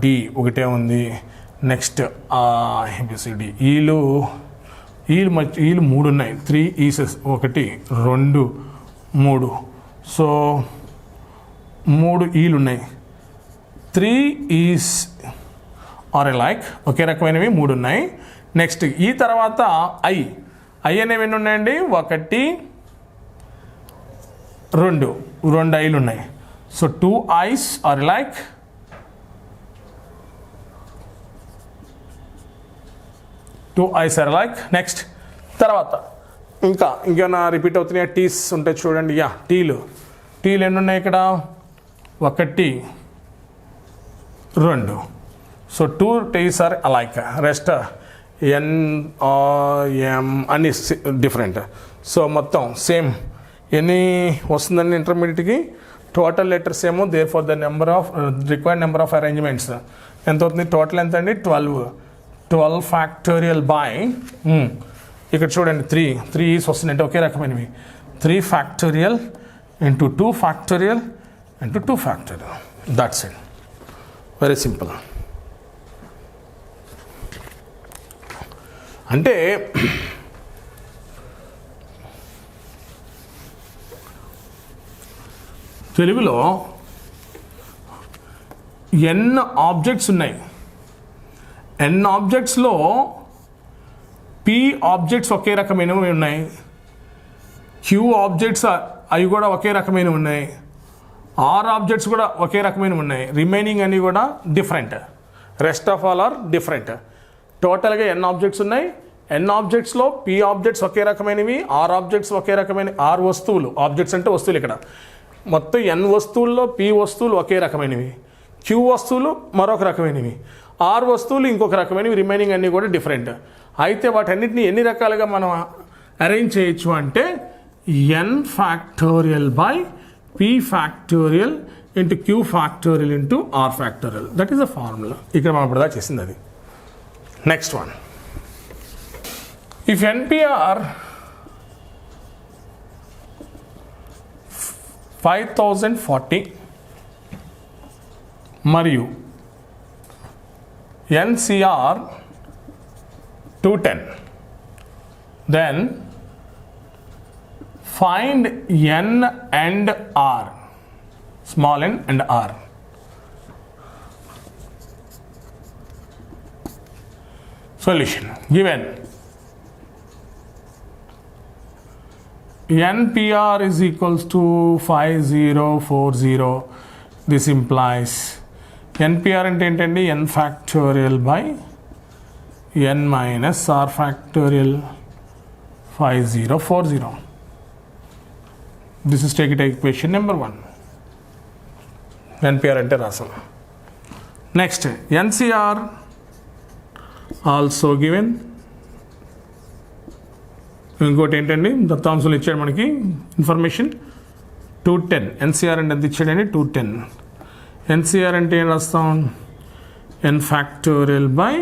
డి ఒకటే ఉంది. Next A B C D. ఈలు 3 ఉన్నాయి. 3 ఈసెస్ 1 2 3. సో 3 ఈలు ఉన్నాయి. 3 ఈస్ ఆర్ ఏ లైక్. ఒకే రకమైనవి 3 ఉన్నాయి. నెక్స్ట్ ఈ తర్వాత ఐ అనేవి ఎన్ని ఉన్నాయండి? 1 2 ఐలు ఉన్నాయి. So 2 I's are like. Next తర్వాత ఇంకేమైనా రిపీట్ అవుతున్నాయా? టీస్ ఉంటాయి చూడండి. టీలు ఎన్ని ఉన్నాయి ఇక్కడ? 1 2. So 2 T's are like. Rest n m అన్ని డిఫరెంట్. సో మొత్తం సేమ్ ఎన్ని వస్తుందండి ఇంటర్మీడియట్కి? టోటల్ లెటర్స్ ఏమో therefore the required number of arrangements ఎంత అవుతుంది? టోటల్ ఎంత అండి? 12 ఫ్యాక్టోరియల్ బై ఇక్కడ చూడండి 3 ఈస్ వస్తుందంటే ఒకే రకమైనవి 3 factorial into 2 factorial into 2 factorial. That's it, very simple. అంటే తెలుగులో n ఆబ్జెక్ట్స్ ఉన్నాయి. n ఆబ్జెక్ట్స్లో p ఆబ్జెక్ట్స్ ఒకే రకమైనవి ఉన్నాయి, q ఆబ్జెక్ట్స్ అవి కూడా ఒకే రకమైనవి ఉన్నాయి, r ఆబ్జెక్ట్స్ కూడా ఒకే రకమైనవి ఉన్నాయి, రిమైనింగ్ అన్నీ కూడా different. Rest of all are different. టోటల్గా n ఆబ్జెక్ట్స్ ఉన్నాయి. n ఆబ్జెక్ట్స్లో p ఆబ్జెక్ట్స్ ఒకే రకమైనవి, r ఆబ్జెక్ట్స్ ఒకే రకమైన, r వస్తువులు, ఆబ్జెక్ట్స్ అంటే వస్తువులు, ఇక్కడ మొత్తం n వస్తువుల్లో p వస్తువులు ఒకే రకమైనవి, q వస్తువులు మరొక రకమైనవి, r వస్తువులు ఇంకొక రకమైనవి, రిమైనింగ్ అన్నీ కూడా డిఫరెంట్. అయితే వాటన్నిటిని ఎన్ని రకాలుగా మనం అరేంజ్ చేయొచ్చు అంటే n factorial by p factorial into q factorial into r factorial. That is the formula. ఇక్కడ మనం ఇప్పుడు దాకా చేసింది అది. నెక్స్ట్ వన్, ఇఫ్ NPR 5040 మరియు NCR 210, then find n and r, small n and r. Solution given NPR is equals to 5040. This implies NPR అంటే ఏంటండి, n factorial by n minus r factorial 5040. This is take it equation number 1. NPR అంటే రాసాం. Next NCR also given. ఇంకోటి ఏంటండి, దత్తాంశాలు ఇచ్చాడు మనకి ఇన్ఫర్మేషన్ 210. NCR అంటే ఎంత ఇచ్చాడండి, 210. NCR అంటే ఏం రాస్తాం, n factorial by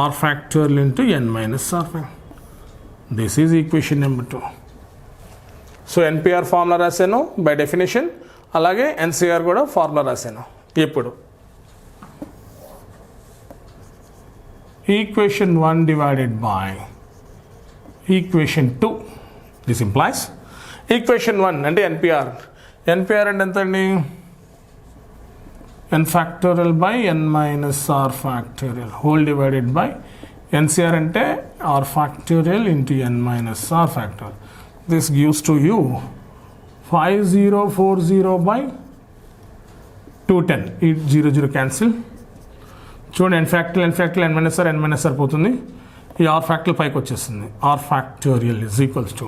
r factorial into n minus r. This is equation number 2. So NPR formula రాశాను బై డెఫినేషన్, అలాగే NCR కూడా ఫార్ములా రాశాను. ఇప్పుడు equation 1 divided by equation 2. This implies equation 1 అంటే NPR. NPR అంటే ఎంత అండి, n factorial by n minus r factorial whole divided by NCR అంటే r factorial into n minus r factorial. This gives to you 5040 by 210. ఈ 0 క్యాన్సిల్. చూడండి n factorial n minus r పోతుంది, ఈ r factorial పైకి వచ్చేస్తుంది. r factorial is equals to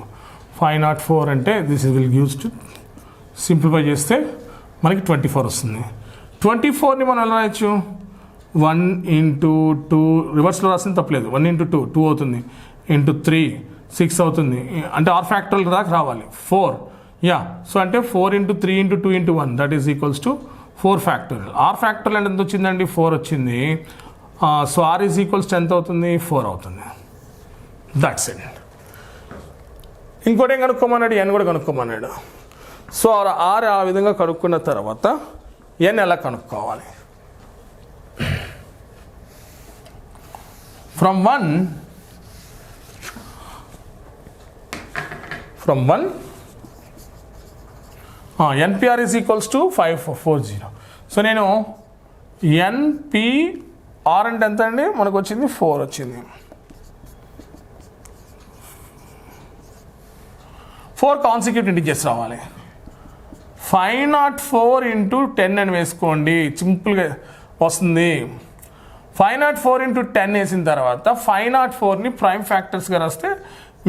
504 అంటే this will gives to, simplify చేస్తే మనకి 24 వస్తుంది. 24ని మనం ఎలా రాయొచ్చు, 1 ఇంటూ 2, రివర్స్లో రాసిన తప్పలేదు, 1 ఇంటూ 2 2 అవుతుంది, ఇంటూ 3 6 అవుతుంది, అంటే ఆర్ ఫ్యాక్టోరియల్ దాకా రావాలి 4. యా, సో అంటే 4 into 3 into 2 into 1 that is equals to 4 factorial. R factorial అంటే ఎంత వచ్చిందండి, 4 వచ్చింది. So R is equals to ఎంత అవుతుంది, 4 అవుతుంది. That's it. ఇంకోటి ఏం కనుక్కోమన్నాడు, ఎన్ కూడా కనుక్కోమన్నాడు. సో ఆర్ ఆ విధంగా కనుక్కున్న తర్వాత ఎన్ ఎలా కనుక్కోవాలి, from 1 NPR is equals to 540. So నేను NPR అంటే ఎంత అండి, మనకు వచ్చింది 4 వచ్చింది. 4 కాన్సిక్యూటివ్ ఇంటిజర్స్ రావాలి. 504 ఇంటూ 10 అని వేసుకోండి, సింపుల్గా వస్తుంది. 504 ఇంటూ 10 వేసిన తర్వాత 504ని ప్రైమ్ ఫ్యాక్టర్స్గా రాస్తే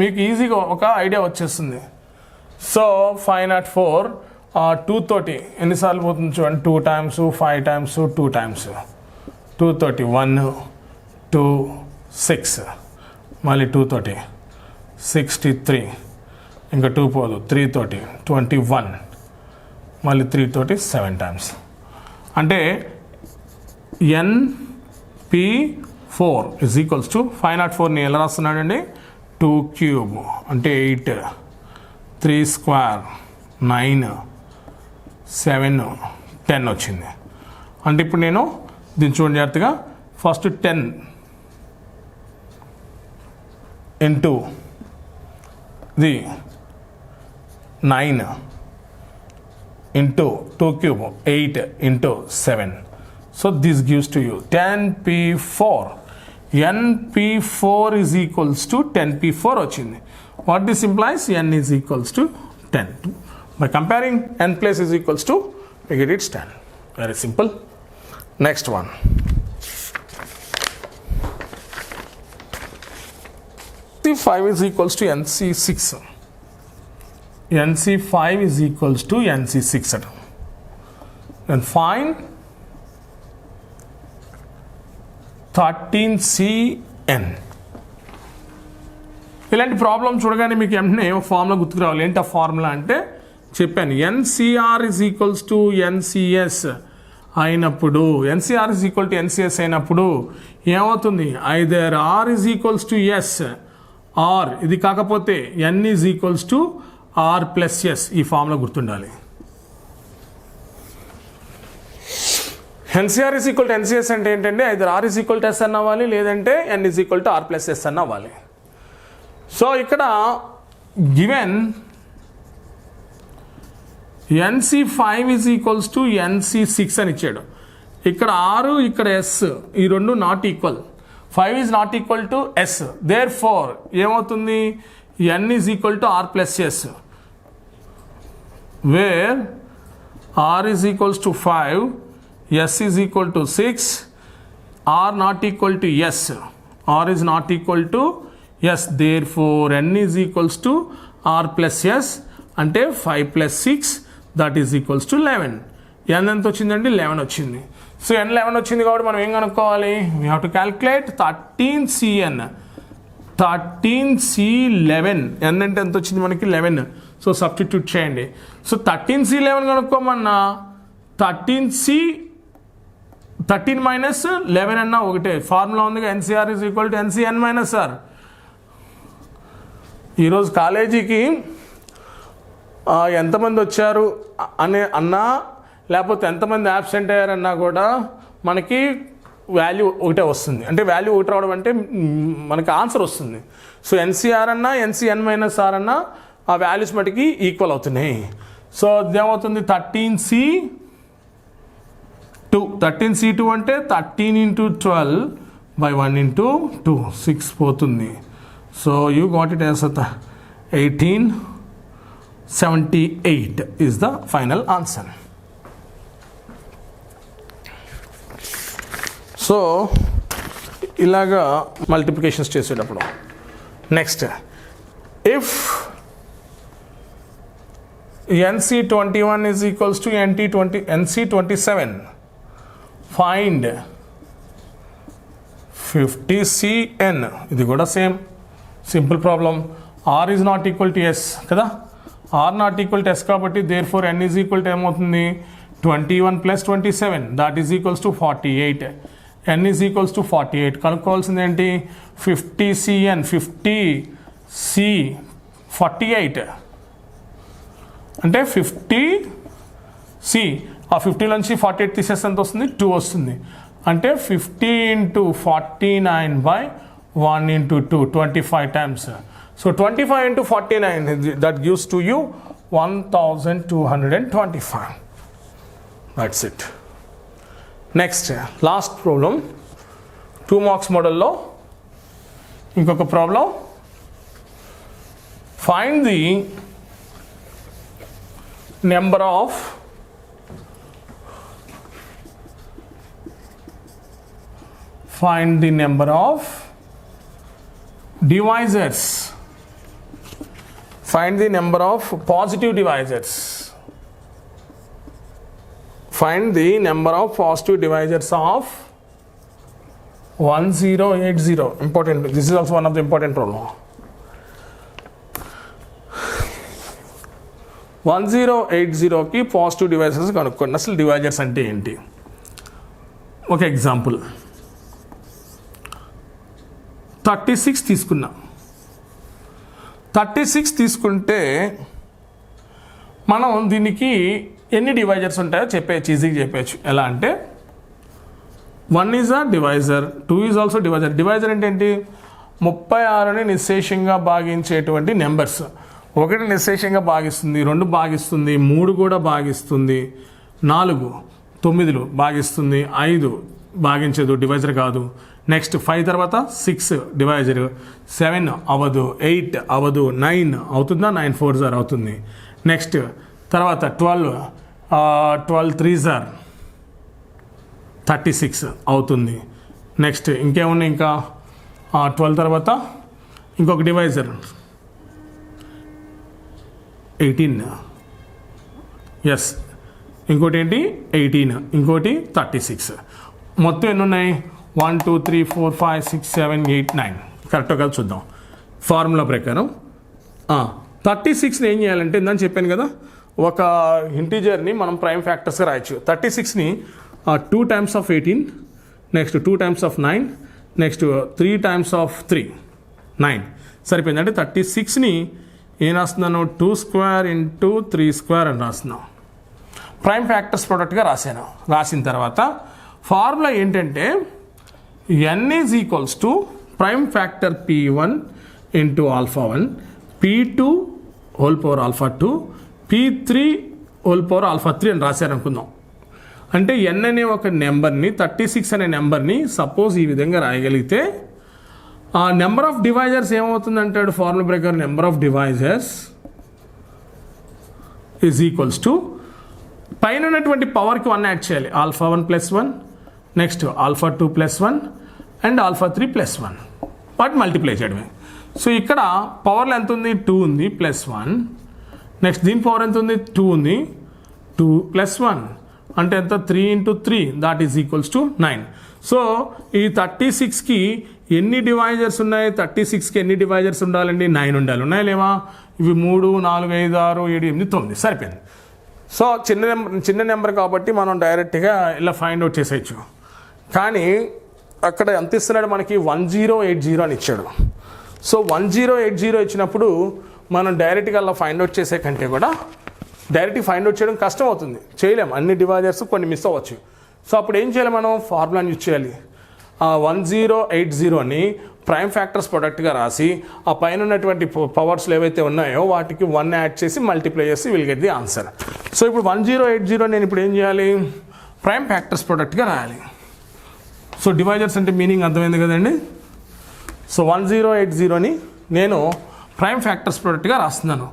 మీకు ఈజీగా ఒక ఐడియా వచ్చేస్తుంది. సో 504 2 తోటి ఎన్నిసార్లు పోతుంది చూడండి, 2 times 5 times 2 times 2 తోటి 1 2 6, మళ్ళీ 2 తోటి 63, ఇంకా 2 పోదు, 3 తోటి 21, మళ్ళీ 3 తోటి 7 times. అంటే NP4 is equals to 504ని ఎలా రాస్తున్నాడండి, 2 క్యూబ్ అంటే 8, 3 స్క్వేర్ 9, 7, 10 వచ్చింది. అంటే ఇప్పుడు నేను దీన్ని చూడండి జాగ్రత్తగా. ఫస్ట్ 10 ఇంటూ ఇది 9 into 2 cube 8 into 7. So this gives to you 10p4. np4 is equals to 10p4 వచ్చింది. What this implies? n is equals to 10. By comparing n place is equals to, we get it's 10. Very simple. Next one. nc5 is equals to nc6. nc5 is equals to nc6 at. Then find 13cn. ఇలాంటి ప్రాబ్లం చూడగానే మీకు వెంటనే ఒక ఫార్ములా గుర్తుకు రావాలి. ఏంటి ఆ ఫార్ములా అంటే చెప్పాను, NCR is equals to NCS అయినప్పుడు, NCR is equal to NCS అయినప్పుడు ఏమవుతుంది? Either R is equals to S R, ఇది కాకపోతే N is equals to R plus S. ఈ ఫార్ములా గుర్తుండాలి. NCR is equal to NCS అంటే ఏంటంటే either R is equal to S అన్న అవ్వాలి, లేదంటే N is equal to R plus S అన్న అవ్వాలి. సో ఇక్కడ given nc5 is equals to nc6 అని ఇచ్చాడు. ఇక్కడ ఆరు ఇక్కడ ఎస్, ఈ రెండు not equal. 5 is not equal to s. Therefore ఏమవుతుంది? n is equal to r plus s, where r is equals to 5, s is equal to 6, r not equal to s, r is not equal to s. Therefore n is equals to r plus s అంటే 5 plus 6, that is equals to 11. n ఎంత వచ్చిందండి? 11 వచ్చింది. సో n 11 వచ్చింది కాబట్టి మనం ఏం కనుక్కోవాలి? We have to calculate 13cn. 13c11, n అంటే ఎంత వచ్చింది మనకి? 11. సో సబ్స్టిట్యూట్ చేయండి. సో 13c11 కనుక్కోమన్నా 13 మైనస్ 11 అన్నా ఒకటే. ఫార్ములా ఉందిగా, NCR is equal to NCN minus R. ఈరోజు కాలేజీకి ఎంతమంది వచ్చారు అన్నా, లేకపోతే ఎంతమంది యాబ్సెంట్ అయ్యారన్నా కూడా మనకి వాల్యూ ఒకటే వస్తుంది. అంటే వాల్యూ ఒకటి రావడం అంటే మనకి ఆన్సర్ వస్తుంది. సో ఎన్సిఆర్ అన్నా ఎన్సిఎన్ మైనస్ ఆర్ అన్నా ఆ వాల్యూస్ మటుకి ఈక్వల్ అవుతున్నాయి. సో ఇదేమవుతుంది? 13c2 అంటే 13 into 12 by 1 into 2, 6 పోతుంది. So you got it as 1878 is the final answer. So ఇలాగా మల్టిప్లికేషన్స్ చేసేటప్పుడు next, if nc21 is equals to nc27, find 50cn. ఇది కూడా same simple problem. r is not equal to s కదా, r not equal to s కాబట్టి therefore n is equal to ఏమవుతుంది? 21 plus 27, that is equals to 48. n is equals to 48. కనుక్కోవాల్సింది ఏంటి? 50cn, 50c 48 అంటే 50c. ఆ 50 నుంచి 48 తీసేస్తే ఎంత వస్తుంది? 2 వస్తుంది. అంటే 50 into 49 by 1 into 2, 25 times. So 25 into 49, that gives to you 1225. That's it. Next, last problem, 2 marks model లో ఇంకొక problem. Find the number of divisors. Find the number of positive divisors. Find the number of positive divisors of 1080. Important. This is also one of the important problem. 1080కి పాజిటివ్ డివైజర్స్ కనుక్కోండి. అసలు డివైజర్స్ అంటే ఏంటి? ఒక ఎగ్జాంపుల్, 36 తీసుకున్నా. 36 తీసుకుంటే మనం దీనికి ఎన్ని డివైజర్స్ ఉంటాయో చెప్పేయచ్చు, ఈజీగా చెప్పేయచ్చు. ఎలా అంటే 1 is a divisor, 2 is also divisor. Divisor అంటే ఏంటి? 36ని నిశ్శేషంగా భాగించేటువంటి నెంబర్స్. 1 నిశ్శేషంగా భాగిస్తుంది, 2 భాగిస్తుంది, 3 కూడా భాగిస్తుంది, 4 9 భాగిస్తుంది, 5 భాగించదు, డివైజర్ కాదు. నెక్స్ట్ 5 తర్వాత 6 డివైజర్, 7 అవ్వదు, 8 అవ్వదు, 9 అవుతుందా? 9 4s అవుతుంది. నెక్స్ట్ తర్వాత 12 3s 36 అవుతుంది. నెక్స్ట్ ఇంకేమున్నాయి? ఇంకా 12 తర్వాత ఇంకొక డివైజర్ 18, ఎస్, ఇంకోటి ఏంటి? 18, ఇంకోటి 36. మొత్తం ఎన్ని ఉన్నాయి? 1 2 3 4 5 6 7 8 9. కరెక్ట్గా కదా చూద్దాం. ఫార్ములా ప్రకారం 36ని ఏం చేయాలంటే ఇందని చెప్పాను కదా, ఒక ఇంటీజర్ని మనం ప్రైమ్ ఫ్యాక్టర్స్గా రాయొచ్చు. 36ని 2 times of 18, next 2 times of 9, next 3 times of 3, 9 సరిపోయింది. అంటే 36ని ఏం రాస్తున్నాను? 2 square into 3 square అని రాస్తున్నాను. ప్రైమ్ ఫ్యాక్టర్స్ ప్రోడక్ట్గా రాశాను. రాసిన తర్వాత ఫార్ములా ఏంటంటే n is equals to prime factor p1 into alpha 1, p2 whole power alpha 2, p3 whole power alpha 3 అని రాశారనుకుందాం. అంటే n అనే ఒక నెంబర్ని, 36 అనే నెంబర్ని సపోజ్ ఈ విధంగా రాయగలిగితే ఆ నెంబర్ ఆఫ్ డివైజర్స్ ఏమవుతుంది అంటాడు ఫార్ములా ప్రకారం? Number of divisors is equals to పైన ఉన్నటువంటి పవర్కి 1 యాడ్ చేయాలి. Alpha 1 plus 1, next alpha 2 plus 1 and alpha 3 plus 1, వాటి మల్టిప్లై చేయడమే. సో ఇక్కడ పవర్లో ఎంత ఉంది? 2 ఉంది ప్లస్ 1. నెక్స్ట్ దీని పవర్ ఎంత ఉంది? 2 ఉంది, 2 ప్లస్ 1 అంటే ఎంత? 3 into 3, that is equals to 9. So ఈ 36కి ఎన్ని డివైజర్స్ ఉన్నాయి? 36కి ఎన్ని డివైజర్స్ ఉండాలండి? 9 ఉండాలి. ఉన్నాయా లేవా? ఇవి 3 4 5 6 7 8 9 సరిపోయింది. సో చిన్న నెంబర్ కాబట్టి మనం డైరెక్ట్గా ఇలా ఫైండ్ అవుట్ చేసేయచ్చు. కానీ అక్కడ ఎంత ఇస్తున్నాడు మనకి? 1080 అని ఇచ్చాడు. సో 1080 ఇచ్చినప్పుడు మనం డైరెక్ట్గా అలా ఫైండ్ అవుట్ చేసే కంటే కూడా డైరెక్ట్గా ఫైండ్ అవుట్ చేయడం కష్టం అవుతుంది, చేయలేము. అన్ని డివైజర్స్ కొన్ని మిస్ అవ్వచ్చు. సో అప్పుడు ఏం చేయాలి? మనం ఫార్ములాని యూజ్ చేయాలి. 1080ని ప్రైమ్ ఫ్యాక్టర్స్ ప్రొడక్ట్గా రాసి ఆ పైన ఉన్నటువంటి పవర్స్లు ఏవైతే ఉన్నాయో వాటికి 1 యాడ్ చేసి మల్టిప్లై చేసి will get the answer. So ఇప్పుడు 1080 నేను ఇప్పుడు ఏం చేయాలి? ప్రైమ్ ఫ్యాక్టర్స్ ప్రొడక్ట్గా రాయాలి. సో డివైజర్స్ అంటే మీనింగ్ అర్థమైంది కదండి. సో 1080ని నేను ప్రైమ్ ఫ్యాక్టర్స్ ప్రొడక్ట్గా రాస్తున్నాను.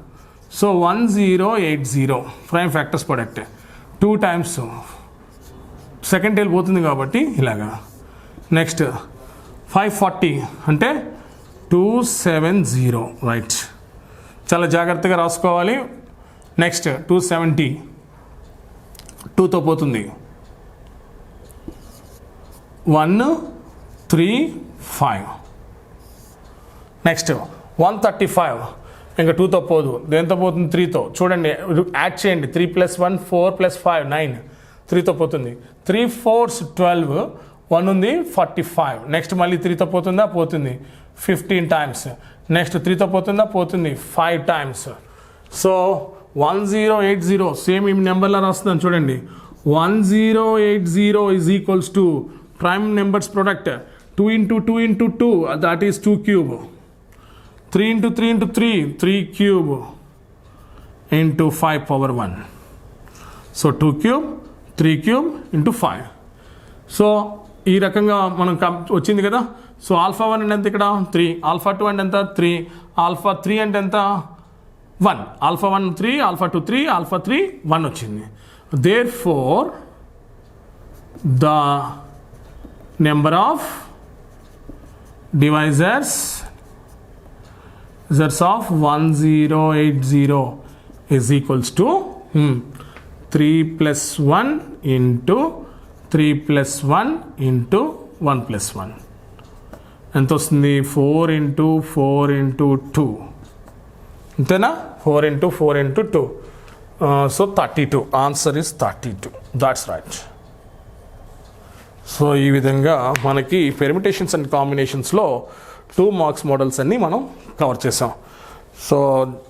So 1080 prime factors product 2 times second టైల్ పోతుంది కాబట్టి ఇలాగా. నెక్స్ట్ 540 అంటే 270, రైట్, చాలా జాగ్రత్తగా రాసుకోవాలి. నెక్స్ట్ 270 2తో పోతుంది, 1 3 5. నెక్స్ట్ 135 ఇంకా 2తో పోదు, దేంతో పోతుంది? 3తో. చూడండి, యాడ్ చేయండి. 3 + 1 4 + 5 9, 3తో పోతుంది. 3 4s 12, 1 ఉంది 45. నెక్స్ట్ మళ్ళీ 3తో పోతుందా? పోతుంది 15 times. నెక్స్ట్ 3తో పోతుందా? పోతుంది 5 times. సో 1080 సేమ్ ఈ నెంబర్లో రాస్తున్నాను చూడండి. 1080 is equals to prime numbers product 2 into 2 into 2, that is 2 cube. 3 into 3 into 3, 3 cube into 5 power 1. So 2 cube 3 cube into 5. So ఈ రకంగా మనం వచ్చింది కదా. సో ఆల్ఫా 1 అంటే ఎంత? ఇక్కడ 3. ఆల్ఫా 2 అంటే ఎంత? 3. ఆల్ఫా 3 అంటే ఎంత? 1. ఆల్ఫా 1 3, ఆల్ఫా 2 3, ఆల్ఫా 3 1 వచ్చింది. Therefore the number of divisors of 1080 is equals to 3 + 1 into 3 + 1 into 1 + 1. ఎంత వస్తుంది? 4 into 4 into 2, అంతేనా? 4 into 4 into 2. So 32. Answer is 32. That's right. So ఈ విధంగా మనకి పెర్మిటేషన్స్ అండ్ కాంబినేషన్స్లో 2 మార్క్స్ మోడల్స్ అన్నీ మనం కవర్ చేసాం. So